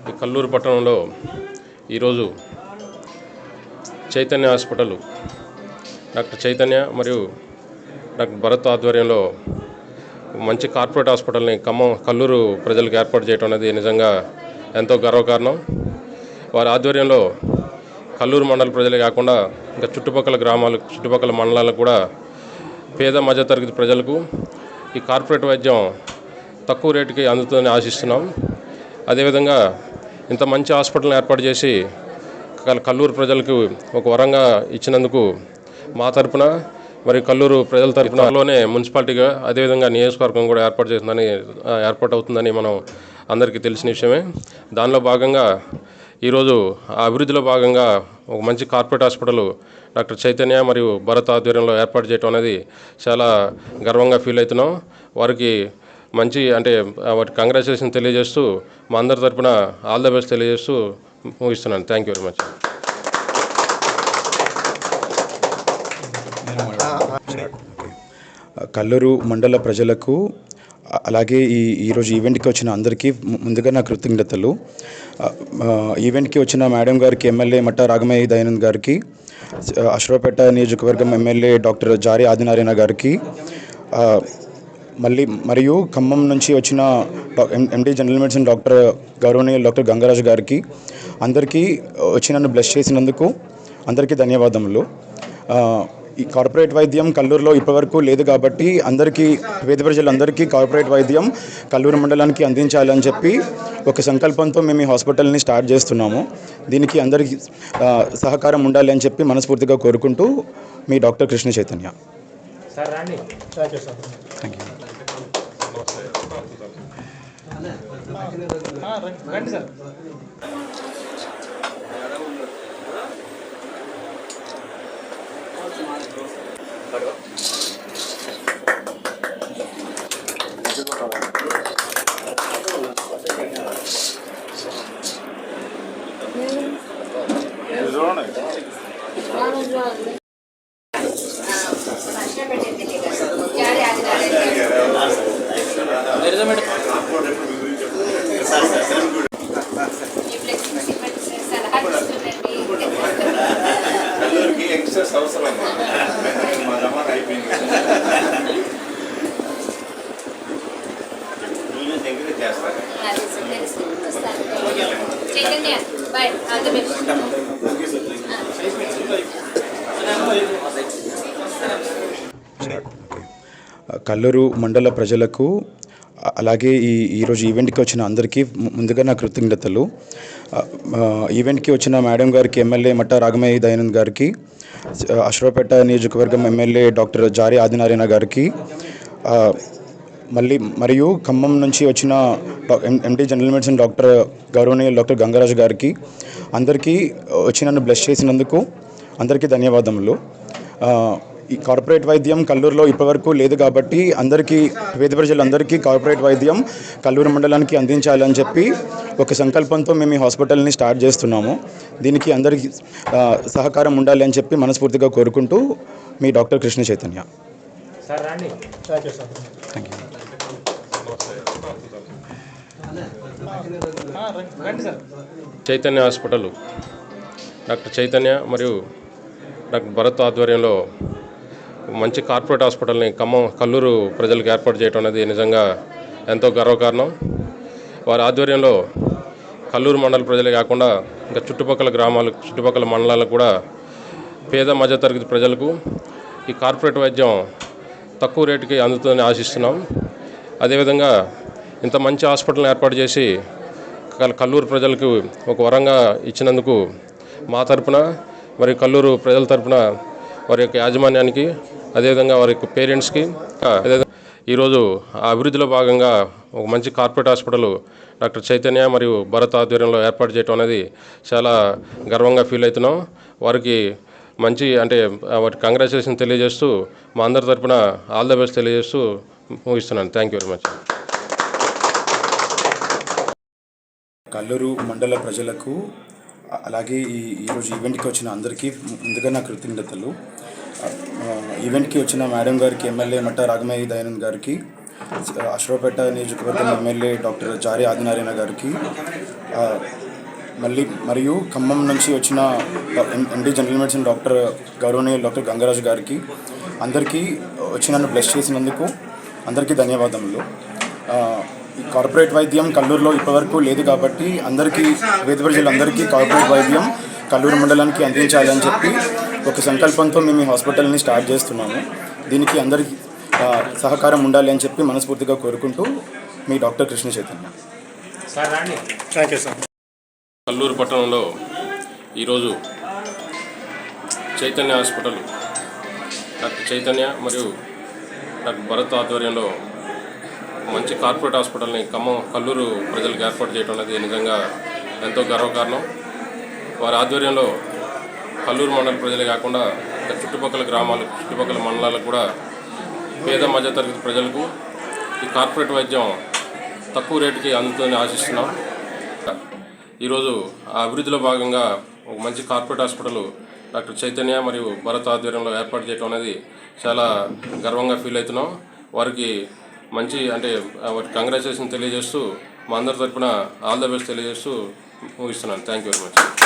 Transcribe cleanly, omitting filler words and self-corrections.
ఈ కల్లూరు పట్టణంలో ఈరోజు చైతన్య హాస్పిటల్ డాక్టర్ చైతన్య మరియు డాక్టర్ భరత్ ఆధ్వర్యంలో మంచి కార్పొరేట్ హాస్పిటల్ని కల్లూరు ప్రజలకు ఏర్పాటు చేయడం అనేది నిజంగా ఎంతో గర్వకారణం. వారి ఆధ్వర్యంలో కల్లూరు మండల ప్రజలే కాకుండా ఇంకా చుట్టుపక్కల గ్రామాలు చుట్టుపక్కల మండలాలకు కూడా పేద మధ్యతరగతి ప్రజలకు ఈ కార్పొరేట్ వైద్యం తక్కువ రేటుకి అందుతుందని ఆశిస్తున్నాం. అదేవిధంగా ఇంత మంచి హాస్పిటల్ని ఏర్పాటు చేసి కల్లూరు ప్రజలకు ఒక వరంగా ఇచ్చినందుకు మా తరపున మరి కల్లూరు ప్రజల తరపునలోనే మున్సిపాలిటీగా అదేవిధంగా నియోజకవర్గం కూడా ఏర్పాటు అవుతుందని మనం అందరికీ తెలిసిన విషయమే. దానిలో భాగంగా ఈరోజు ఆ అభివృద్ధిలో భాగంగా ఒక మంచి కార్పొరేట్ హాస్పిటల్ డాక్టర్ చైతన్య మరియు భరత్ ఆధ్వర్యంలో ఏర్పాటు చేయడం అనేది చాలా గర్వంగా ఫీల్ అవుతున్నాం. వారికి వాటి కంగ్రాచులేషన్ తెలియజేస్తూ మా అందరి తరపున ఆల్ ద బెస్ట్ తెలియజేస్తూ ముగిస్తున్నాను. Thank you very much. Kalluru మండల ప్రజలకు అలాగే ఈరోజు ఈవెంట్కి వచ్చిన అందరికీ ముందుగా నా కృతజ్ఞతలు. ఈవెంట్కి వచ్చిన మేడం గారికి, ఎమ్మెల్యే మట్టా రాఘమయ్య దయానంద్ గారికి, అశ్వపేట నియోజకవర్గం ఎమ్మెల్యే డాక్టర్ జారీ ఆదినారాయణ గారికి, మరియు ఖమ్మం నుంచి వచ్చిన ఎండి జనరల్ మెడిసిన్ గౌరవనీయులు డాక్టర్ గంగరాజు గారికి, అందరికీ వచ్చి నన్ను బ్లెస్ చేసినందుకు అందరికీ ధన్యవాదములు. ఈ కార్పొరేట్ వైద్యం కల్లూరులో ఇప్పటివరకు లేదు కాబట్టి పేద ప్రజలందరికీ కార్పొరేట్ వైద్యం కల్లూరు మండలానికి అందించాలని చెప్పి ఒక సంకల్పంతో మేము ఈ హాస్పిటల్ని స్టార్ట్ చేస్తున్నాము. దీనికి అందరికీ సహకారం ఉండాలి అని చెప్పి మనస్ఫూర్తిగా కోరుకుంటూ మీ doctor Krishna Chaitanya. Thank you. Kalluru మండల ప్రజలకు అలాగే ఈరోజు ఈవెంట్కి వచ్చిన అందరికీ ముందుగా నా కృతజ్ఞతలు. ఈవెంట్కి వచ్చిన మేడం గారికి, ఎమ్మెల్యే మట్టా రాఘమయ్య దయానంద్ గారికి, అశ్వపేట నియోజకవర్గం ఎమ్మెల్యే డాక్టర్ జారీ ఆదినారాయణ గారికి, మరియు ఖమ్మం నుంచి వచ్చిన ఎండి జనరల్ మెడిసిన్ గౌరవనీయులు డాక్టర్ గంగరాజు గారికి, అందరికీ వచ్చి నన్ను బ్లెస్ చేసినందుకు అందరికీ ధన్యవాదములు. ఈ కార్పొరేట్ వైద్యం కల్లూరులో ఇప్పటివరకు లేదు కాబట్టి పేద ప్రజలందరికీ కార్పొరేట్ వైద్యం కల్లూరు మండలానికి అందించాలని చెప్పి ఒక సంకల్పంతో మేము ఈ హాస్పిటల్ని స్టార్ట్ చేస్తున్నాము. దీనికి అందరికీ సహకారం ఉండాలి అని చెప్పి మనస్ఫూర్తిగా కోరుకుంటూ మీ doctor Krishna Chaitanya. Thank you. Chaitanya hospital doctor Chaitanya మరియు డాక్టర్ భరత్ ఆధ్వర్యంలో మంచి కార్పొరేట్ హాస్పిటల్ని కల్లూరు ప్రజలకు ఏర్పాటు చేయడం అనేది నిజంగా ఎంతో గర్వకారణం. వారి ఆధ్వర్యంలో కల్లూరు మండల ప్రజలే కాకుండా ఇంకా చుట్టుపక్కల గ్రామాలు చుట్టుపక్కల మండలాలకు కూడా పేద మధ్యతరగతి ప్రజలకు ఈ కార్పొరేట్ వైద్యం తక్కువ రేటుకి అందుతుందని ఆశిస్తున్నాం. అదేవిధంగా ఇంత మంచి హాస్పిటల్ని ఏర్పాటు చేసి కల్లూరు ప్రజలకు ఒక వరంగా ఇచ్చినందుకు మా తరపున మరి కల్లూరు ప్రజల తరపున వారి యొక్క యాజమాన్యానికి, అదేవిధంగా వారి యొక్క పేరెంట్స్కి, ఈరోజు ఆ అభివృద్ధిలో భాగంగా ఒక మంచి కార్పొరేట్ హాస్పిటల్ డాక్టర్ చైతన్య మరియు భరత్ ఆధ్వర్యంలో ఏర్పాటు చేయడం అనేది చాలా గర్వంగా ఫీల్ అవుతున్నాం. వారికి వాటి కంగ్రాచులేషన్ తెలియజేస్తూ మా అందరి తరపున ఆల్ ద బెస్ట్ తెలియజేస్తూ ముగిస్తున్నాను. Thank you very much. Kalluru మండల ప్రజలకు అలాగే ఈరోజు ఈవెంట్కి వచ్చిన అందరికీ ముందుగా నా కృతజ్ఞతలు. ఈవెంట్కి వచ్చిన మేడం గారికి, ఎమ్మెల్యే మట్టా రాఘమయ్య దయానంద్ గారికి, అశ్వపేట నియోజకవర్గం ఎమ్మెల్యే డాక్టర్ జారీ ఆదినారాయణ గారికి, మరియు ఖమ్మం నుంచి వచ్చిన ఎండి జనరల్ మెడిసిన్ డాక్టర్ గౌరవనీయులు డాక్టర్ గంగరాజు గారికి అందరికీ వచ్చి నన్ను బ్లెస్ చేసినందుకు అందరికీ ధన్యవాదములు. ఈ కార్పొరేట్ వైద్యం కల్లూరులో ఇప్పటివరకు లేదు కాబట్టి అందరికీ పేద ప్రజలందరికీ కార్పొరేట్ వైద్యం కల్లూరు మండలానికి అందించాలని చెప్పి ఒక సంకల్పంతో మేము ఈ హాస్పిటల్ని స్టార్ట్ చేస్తున్నాము. దీనికి అందరికీ సహకారం ఉండాలి అని చెప్పి మనస్ఫూర్తిగా కోరుకుంటూ మీ doctor Krishna Chaitanya. Thank you sir. Kalluru పట్టణంలో ఈరోజు చైతన్య హాస్పిటల్ డాక్టర్ చైతన్య మరియు డాక్టర్ భరత్ ఆధ్వర్యంలో మంచి కార్పొరేట్ హాస్పిటల్ని కల్లూరు ప్రజలకు ఏర్పాటు చేయడం అనేది నిజంగా ఎంతో గర్వకారణం. వారి ఆధ్వర్యంలో కల్లూరు మండల ప్రజలే కాకుండా చుట్టుపక్కల గ్రామాలు చుట్టుపక్కల మండలాలకు కూడా పేద మధ్యతరగతి ప్రజలకు ఈ కార్పొరేట్ వైద్యం తక్కువ రేటుకి అందుతుందని ఆశిస్తున్నాం. ఈరోజు ఆ అభివృద్ధిలో భాగంగా ఒక మంచి కార్పొరేట్ హాస్పిటల్ డాక్టర్ చైతన్య మరియు భరత్ ఆధ్వర్యంలో ఏర్పాటు చేయడం అనేది చాలా గర్వంగా ఫీల్ అవుతున్నాం. వారికి మంచి వారికి కంగ్రాచులేషన్ తెలియజేస్తూ మా అందరి తరపున ఆల్ ద బెస్ట్ తెలియజేస్తూ ముగిస్తున్నాను. Thank you very much.